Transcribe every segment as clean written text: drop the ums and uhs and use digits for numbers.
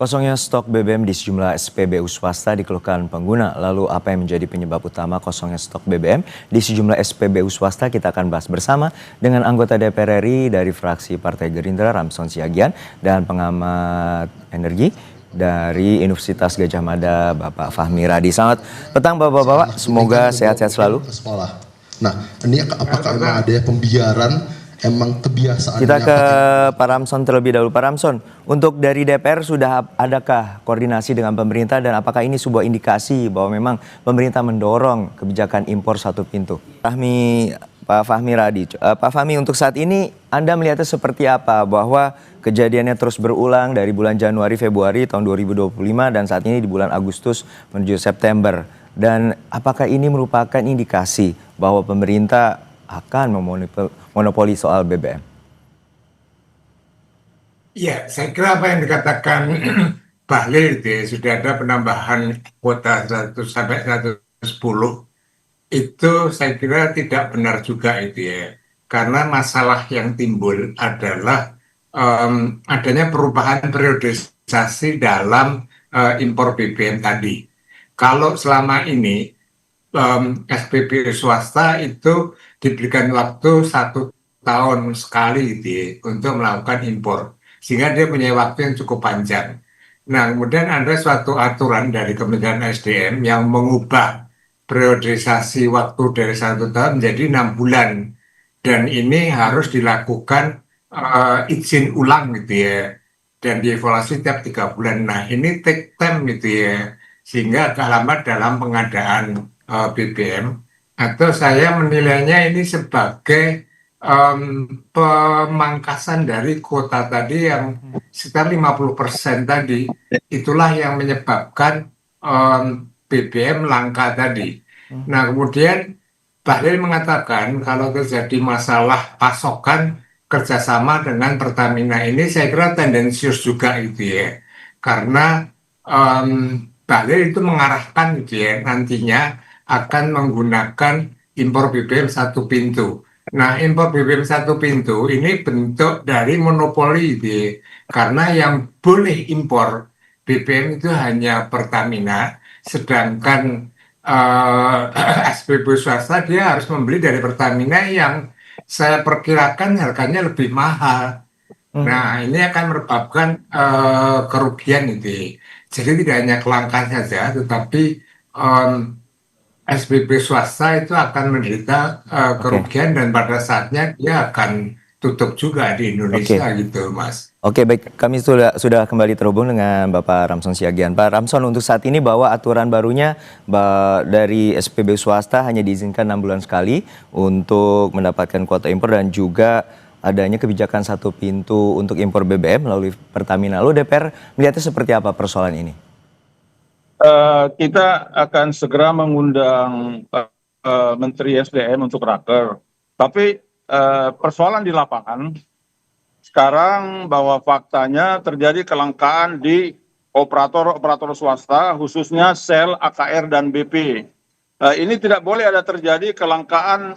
Kosongnya stok BBM di sejumlah SPBU swasta dikeluhkan pengguna. Lalu apa yang menjadi penyebab utama kosongnya stok BBM di sejumlah SPBU swasta? Kita akan bahas bersama dengan anggota DPR RI dari fraksi Partai Gerindra Ramson Siagian dan pengamat energi dari Universitas Gadjah Mada Bapak Fahmi Radi. Selamat petang Bapak-bapak, semoga sehat-sehat selalu. Nah, ini apakah memang ada pembiaran? Emang kebiasaan. Kita ke Pak Ramson terlebih dahulu. Pak Ramson, untuk dari DPR sudah adakah koordinasi dengan pemerintah dan apakah ini sebuah indikasi bahwa memang pemerintah mendorong kebijakan impor satu pintu? Pak Fahmi Radi, Pak Fahmi, untuk saat ini Anda melihatnya seperti apa bahwa kejadiannya terus berulang dari bulan Januari, Februari tahun 2025 dan saat ini di bulan Agustus menuju September, dan apakah ini merupakan indikasi bahwa pemerintah akan memonopoli soal BBM? Ya, saya kira apa yang dikatakan Bahlil itu ya, sudah ada penambahan kuota 100 sampai 110, itu saya kira tidak benar juga itu ya. Karena masalah yang timbul adalah adanya perubahan periodisasi dalam impor BBM tadi. Kalau selama ini SPBU swasta itu diberikan waktu 1 tahun sekali gitu ya, untuk melakukan impor, sehingga dia punya waktu yang cukup panjang. Nah, kemudian ada suatu aturan dari Kementerian SDM yang mengubah periodisasi waktu dari 1 tahun menjadi 6 bulan, dan ini harus dilakukan izin ulang gitu ya, dan dievaluasi tiap 3 bulan. Nah, ini take time gitu ya, sehingga agak lama dalam pengadaan BBM, atau saya menilainya ini sebagai pemangkasan dari kuota tadi yang sekitar 50% tadi. Itulah yang menyebabkan BBM langka tadi. Nah, kemudian Bahlil mengatakan kalau terjadi masalah pasokan kerjasama dengan Pertamina, ini saya kira tendensius juga gitu ya, karena Bahlil itu mengarahkan gitu ya, nantinya akan menggunakan impor BBM satu pintu. Nah, impor BBM satu pintu ini bentuk dari monopoli gitu ya, karena yang boleh impor BBM itu hanya Pertamina, sedangkan SPBU swasta dia harus membeli dari Pertamina yang saya perkirakan harganya lebih mahal. Nah, ini akan menyebabkan kerugian itu. Jadi tidak hanya kelangkaan saja, tetapi SPB swasta itu akan menderita kerugian, dan pada saatnya dia akan tutup juga di Indonesia gitu, Mas. Oke, baik. Kami sudah kembali terhubung dengan Bapak Ramson Siagian. Pak Ramson, untuk saat ini bahwa aturan barunya dari SPB swasta hanya diizinkan 6 bulan sekali untuk mendapatkan kuota impor, dan juga adanya kebijakan satu pintu untuk impor BBM melalui Pertamina. Lalu DPR melihatnya seperti apa persoalan ini? Kita akan segera mengundang Menteri SDM untuk raker. Tapi persoalan di lapangan sekarang bahwa faktanya terjadi kelangkaan di operator swasta, khususnya sel, AKR, dan BP. Ini tidak boleh ada terjadi kelangkaan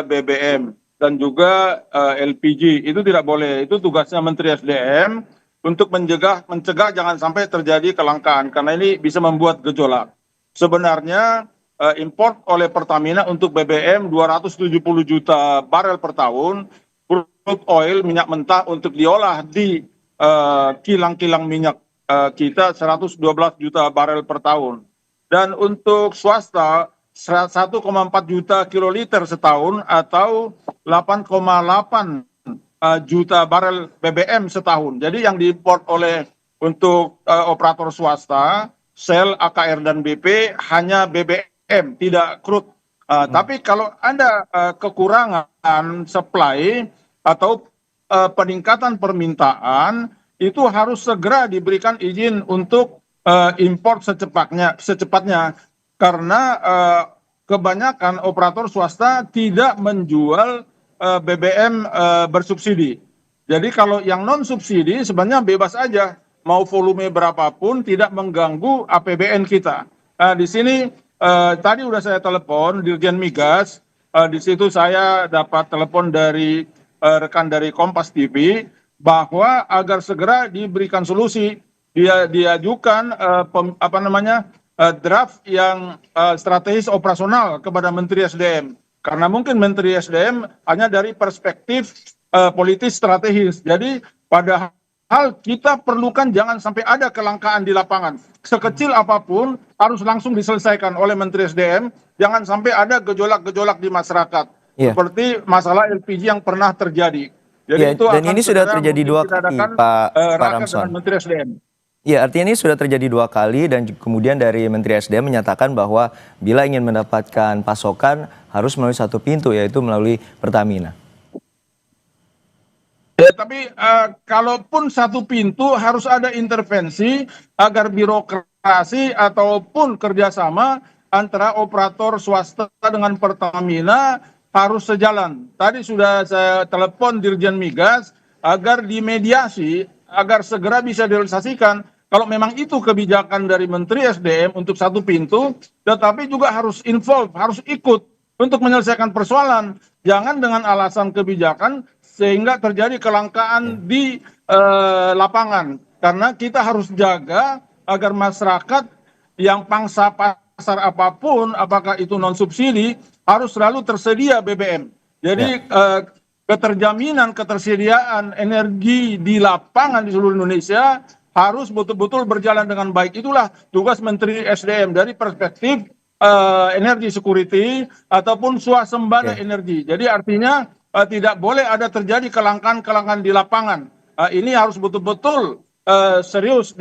BBM dan juga LPG. Itu tidak boleh. Itu tugasnya Menteri SDM untuk mencegah jangan sampai terjadi kelangkaan, karena ini bisa membuat gejolak. Sebenarnya import oleh Pertamina untuk BBM 270 juta barel per tahun, crude oil, minyak mentah untuk diolah di kilang-kilang minyak kita 112 juta barel per tahun. Dan untuk swasta 1,4 juta kiloliter setahun atau 8,8 juta barel BBM setahun. Jadi yang diimpor oleh untuk operator swasta, sel, AKR, dan BP hanya BBM, tidak crude. Tapi kalau ada kekurangan supply atau peningkatan permintaan, itu harus segera diberikan izin untuk impor secepatnya. Karena kebanyakan operator swasta tidak menjual BBM bersubsidi. Jadi kalau yang non subsidi sebenarnya bebas aja, mau volume berapapun, tidak mengganggu APBN kita. Di sini tadi udah saya telepon Dirjen Migas, di situ saya dapat telepon dari rekan dari Kompas TV bahwa agar segera diberikan solusi diajukan draft yang strategis operasional kepada Menteri SDM. Karena mungkin Menteri SDM hanya dari perspektif politis strategis. Jadi padahal kita perlukan jangan sampai ada kelangkaan di lapangan. Sekecil apapun harus langsung diselesaikan oleh Menteri SDM. Jangan sampai ada gejolak-gejolak di masyarakat. Iya. Seperti masalah LPG yang pernah terjadi. Jadi Ya, itu dan akan ini sudah segera terjadi mungkin 2 kita kali, adakan Pak raker Ramson. dengan Menteri SDM. Ya, artinya ini sudah terjadi 2 kali dan kemudian dari Menteri SDM menyatakan bahwa bila ingin mendapatkan pasokan harus melalui satu pintu, yaitu melalui Pertamina. Ya, tapi kalaupun satu pintu harus ada intervensi agar birokrasi ataupun kerjasama antara operator swasta dengan Pertamina harus sejalan. Tadi sudah saya telepon Dirjen Migas agar dimediasi, agar segera bisa direalisasikan. Kalau memang itu kebijakan dari Menteri SDM untuk satu pintu, tetapi juga harus involve, harus ikut untuk menyelesaikan persoalan. Jangan dengan alasan kebijakan sehingga terjadi kelangkaan di lapangan. Karena kita harus jaga agar masyarakat yang pangsa pasar apapun, apakah itu non subsidi, harus selalu tersedia BBM. Jadi keterjaminan ketersediaan energi di lapangan di seluruh Indonesia harus betul-betul berjalan dengan baik. Itulah tugas Menteri SDM dari perspektif energi security ataupun swasembada energi. Jadi artinya tidak boleh ada terjadi kelangkaan-kelangkaan di lapangan. Ini harus betul-betul serius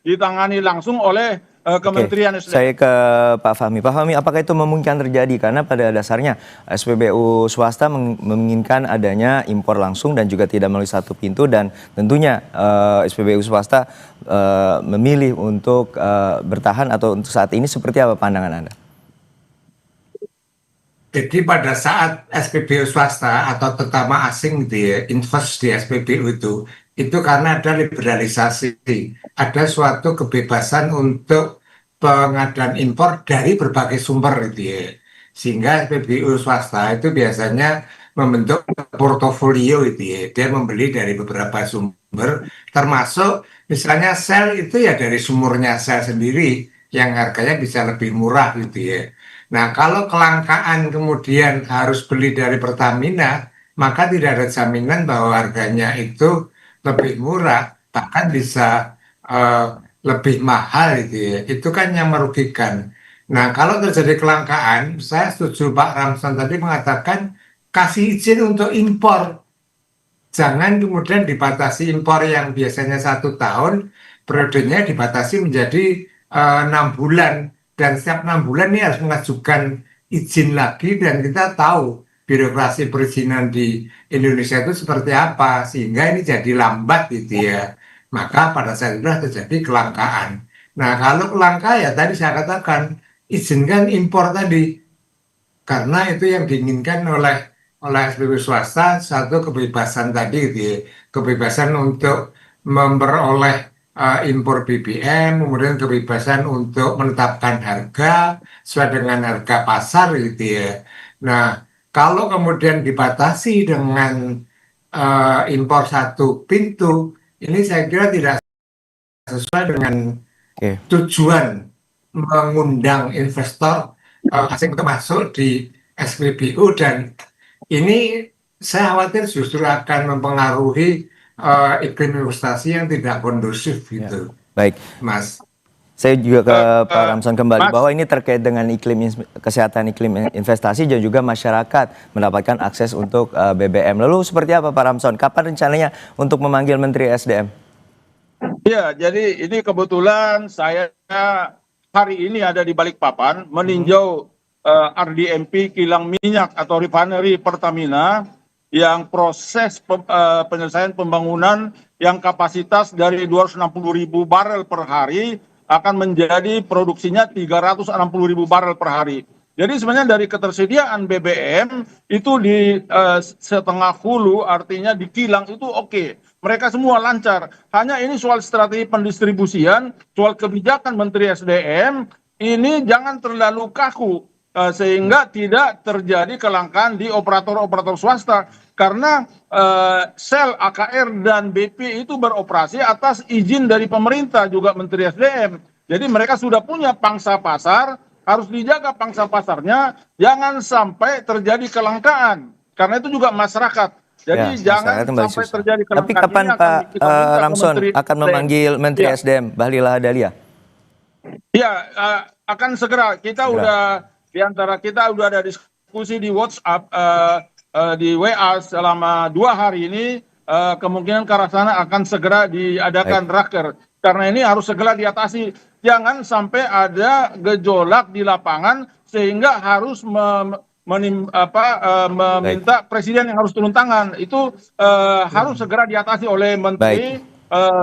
ditangani langsung oleh Kementerian SDM. Saya ke Pak Fahmi. Pak Fahmi, apakah itu memungkinkan terjadi? Karena pada dasarnya SPBU swasta menginginkan adanya impor langsung dan juga tidak melalui satu pintu, dan tentunya SPBU swasta memilih untuk bertahan atau untuk saat ini. Seperti apa pandangan Anda? Jadi pada saat SPBU swasta atau terutama asing invest di SPBU itu karena ada liberalisasi, ada suatu kebebasan untuk pengadaan impor dari berbagai sumber Sehingga SPBU swasta itu biasanya membentuk portofolio Dia membeli dari beberapa sumber, termasuk misalnya sel itu ya dari sumurnya sel sendiri yang harganya bisa lebih murah Nah, kalau kelangkaan kemudian harus beli dari Pertamina, maka tidak ada jaminan bahwa harganya itu lebih murah, bahkan bisa lebih mahal Itu kan yang merugikan. Nah, kalau terjadi kelangkaan, saya setuju Pak Ramson tadi mengatakan kasih izin untuk impor. Jangan kemudian dibatasi impor yang biasanya 1 tahun, periodenya dibatasi menjadi 6 bulan. Dan setiap 6 bulan ini harus mengajukan izin lagi, dan kita tahu birokrasi perizinan di Indonesia itu seperti apa, sehingga ini jadi lambat Maka pada saat itu terjadi kelangkaan. Nah, kalau kelangkaan ya tadi saya katakan izinkan impor tadi, karena itu yang diinginkan oleh SPBU swasta, satu kebebasan tadi kebebasan untuk memperoleh impor BBM, kemudian kebebasan untuk menetapkan harga sesuai dengan harga pasar Nah, kalau kemudian dibatasi dengan impor satu pintu, ini saya kira tidak sesuai dengan tujuan mengundang investor asing untuk masuk di SPBU, dan ini saya khawatir justru akan mempengaruhi iklim investasi yang tidak kondusif Baik, Mas. Saya juga ke Pak Ramson kembali Mas, bahwa ini terkait dengan iklim kesehatan, iklim investasi dan juga masyarakat mendapatkan akses untuk BBM. Lalu seperti apa Pak Ramson? Kapan rencananya untuk memanggil Menteri SDM? Ya, jadi ini kebetulan saya hari ini ada di Balikpapan meninjau RDMP kilang minyak atau refinery Pertamina yang proses penyelesaian pembangunan yang kapasitas dari 260.000 barel per hari akan menjadi produksinya 360.000 barel per hari. Jadi sebenarnya dari ketersediaan BBM itu di setengah hulu, artinya di kilang itu oke. Mereka semua lancar. Hanya ini soal strategi pendistribusian, soal kebijakan Menteri SDM, ini jangan terlalu kaku. sehingga tidak terjadi kelangkaan di operator-operator swasta karena sel AKR dan BP itu beroperasi atas izin dari pemerintah juga Menteri SDM. Jadi mereka sudah punya pangsa pasar, harus dijaga pangsa pasarnya, jangan sampai terjadi kelangkaan karena itu juga masyarakat. Jadi jangan sampai terjadi kelangkaan. Tapi kapan Pak Ramson akan memanggil Menteri SDM Bahlil Lahadalia? Ya, akan segera. Kita udah di antara kita udah ada diskusi di WhatsApp, di WA selama 2 hari ini. Kemungkinan ke arah sana akan segera diadakan raker. Karena ini harus segera diatasi. Jangan sampai ada gejolak di lapangan sehingga harus meminta presiden yang harus turun tangan. Itu harus segera diatasi oleh menteri.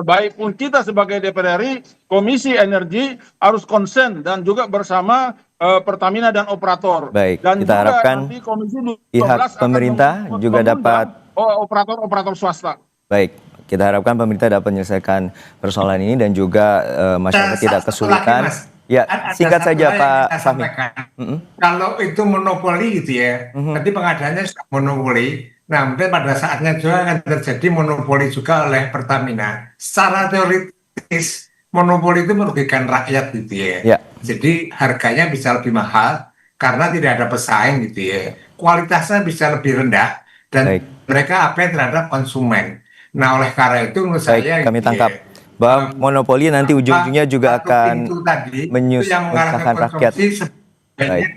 Baik pun kita sebagai DPR RI, Komisi Energi harus konsen dan juga bersama Pertamina dan operator. Baik, dan kita juga harapkan nanti Komisi 12 pihak pemerintah juga dapat operator-operator swasta. Baik, kita harapkan pemerintah dapat menyelesaikan persoalan ini dan juga masyarakat tidak kesulitan. Ya, singkat saja Pak Fahmi. Kalau itu monopoli gitu ya, nanti pengadaannya sudah monopoli. Nah, mungkin pada saatnya juga akan terjadi monopoli juga oleh Pertamina. Secara teoritis, monopoli itu merugikan rakyat gitu ya. Jadi harganya bisa lebih mahal karena tidak ada pesaing gitu ya. Kualitasnya bisa lebih rendah dan mereka apa terhadap konsumen. Nah, oleh karena itu menurut saya kami tangkap bahwa monopoli nanti ujung-ujungnya juga akan menyusahkan rakyat.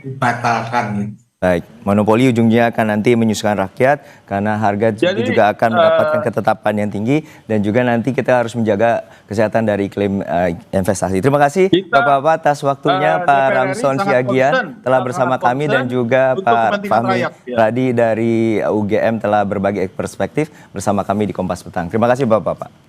Dibatalkan. Baik, monopoli ujungnya akan nanti menyusahkan rakyat karena harga juga akan mendapatkan ketetapan yang tinggi dan juga nanti kita harus menjaga kesehatan dari iklim investasi. Terima kasih Bapak-Bapak atas waktunya. Pak Ramson Siagian telah bersama kami dan juga Pak Fahmi Radi dari UGM telah berbagi perspektif bersama kami di Kompas Petang. Terima kasih Bapak-Bapak.